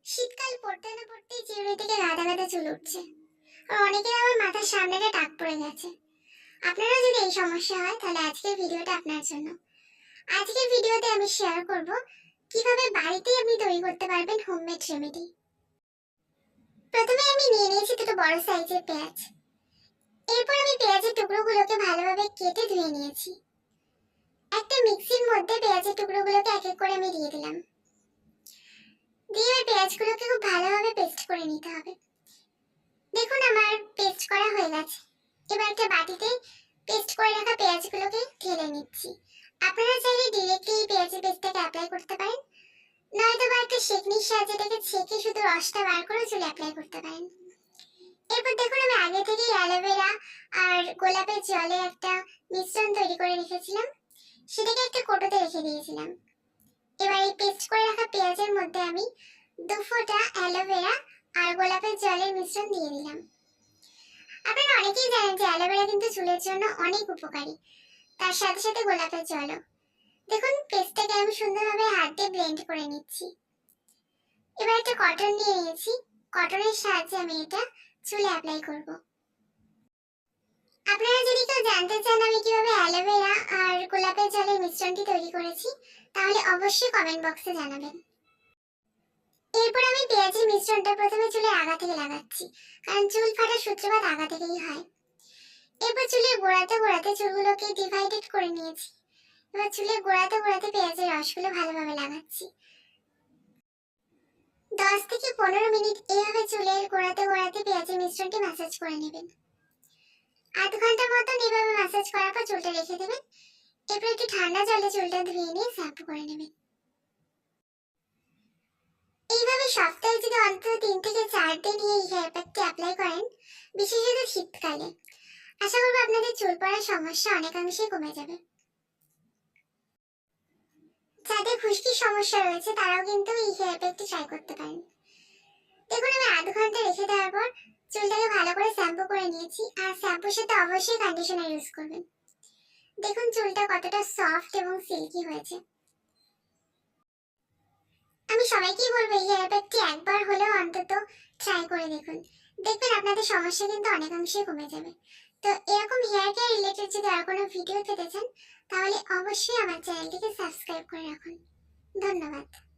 শীতকাল পড়তে না পড়তেই চিরুনি থেকে গাদা গাদা চুল উঠছে। আর অনেকের আবার মাথার সামনেটা টাক পড়ে গেছে। আপনারও যদি এই সমস্যা হয় তাহলে আজকের ভিডিওটা আপনার জন্য। আজকের ভিডিওতে আমি শেয়ার করব কিভাবে বাড়িতেই আপনি তৈরি করতে পারবেন হোমমেড রেমেডি। প্রথমে আমি নিয়ে নিয়েছি দুটো বড় সাইজের পেঁয়াজ। এরপর আমি পেঁয়াজের টুকরোগুলোকে ভালোভাবে কেটে ধুয়ে নিয়েছি। একটা মিক্সির মধ্যে পেঁয়াজের টুকরোগুলোকে এক এক করে আমি দিয়ে দিলাম। দিয়ে পেঁয়াজগুলোকে খুব ভালোভাবে পেস্ট করে নিতে হবে। দেখুন আমার পেস্ট করা হয়ে গেছে। এবার একটা বাটিতে পেস্ট করে রাখা পেঁয়াজগুলোকে ঢেলে নিচ্ছি। আপনারা চাইলে ডিরেক্টলি পেঁয়াজের পেস্টটাকে অ্যাপ্লাই করতে পারেন, নয়তো বা একটা সেকনির সাহায্যে এটাকে ছেঁকে শুধু রসটা বার করে চুলে অ্যাপ্লাই করতে পারেন। এরপর দেখুন আমি আগে থেকেই অ্যালোভেরা আর গোলাপের জলে একটা মিশ্রণ তৈরি করে রেখেছিলাম, সেটাকে একটা কোটোতে রেখে দিয়েছিলাম। এবার এই পেস্ট করে রাখা পেঁয়াজের মধ্যে আমি 2 ফোঁটা অ্যালোভেরা আর গোলাপের জলের মিশ্রণ দিয়ে দিলাম। আপনারা অনেকেই জানেন যে অ্যালোভেরা কিন্তু চুলের জন্য অনেক উপকারী, তার সাথে সাথে গোলাপের জলও। দেখুন পেস্টটাকে আমি সুন্দরভাবে হাত দিয়ে ব্লেন্ড করে নিচ্ছি। এবার একটা কটন নিয়ে নিয়েছি, কটনের সাহায্যে আমি এটা চুলে অ্যাপ্লাই করব। আপনারা যদি কেউ জানতে চান আমি কিভাবে অ্যালোভেরা আর গোলাপের জলের মিশ্রণটি তৈরি করেছি, তাহলে অবশ্যই কমেন্ট বক্সে জানাবেন। এরপর আমি পেঁয়াজের মিশ্রণটা প্রথমে চুলের আগা থেকে লাগাচ্ছি, কারণ চুল ফাটার সূত্রপাত আগা থেকেই হয়। এরপর চুলের গোড়াতে গোড়াতে চুলগুলোকে ডিভাইডেড করে নিয়েছি। এবার চুলের গোড়াতে গোড়াতে পেঁয়াজের রসগুলো ভালোভাবে লাগাচ্ছি। 10 থেকে 15 মিনিট এইভাবে চুলের গোড়াতে গোড়াতে পেঁয়াজের মিশ্রণটি ম্যাসাজ করে নেবেন। আধ ঘন্টা মতন এইভাবে ম্যাসাজ করার পর চুলটা রেখে দেবেন। এরপর একটু ঠান্ডা জলে চুলটা ধুয়ে নিয়ে শ্যাম্পু করে নেবেন। এইভাবে সপ্তাহে যদি অন্তত 3 থেকে 4 দিন এই হেয়ার প্যাকটি অ্যাপ্লাই করেন, বিশেষত শীতকালে, আশা করব আপনাদের চুল পড়ার সমস্যা অনেকাংশেই কমে যাবে। যাদের খুশকির সমস্যা রয়েছে তারাও কিন্তু এই হেয়ার প্যাকটি ট্রাই করতে পারেন। দেখুন আমি আধ ঘন্টা রেখে দেওয়ার পর চুলটাকে ভালো করে শ্যাম্পু করে নিয়েছি, আর শ্যাম্পুর সাথে অবশ্যই কন্ডিশনার ইউজ করবেন। দেখুন চুলটা কতটা সফট এবং সিল্কি হয়েছে। আমি সবাইকেই বলবো এই হেয়ার প্যাকটি একবার হলেও অন্তত ট্রাই করে দেখুন। দেখবেন আপনাদের সমস্যা কিন্তু অনেকাংশেই কমে যাবে। তো এরকম হেয়ার কেয়ার রিলেটেড যদি আর কোনো ভিডিও পেতে চান, তাহলে অবশ্যই আমার চ্যানেলটিকে সাবস্ক্রাইব করে রাখুন। ধন্যবাদ।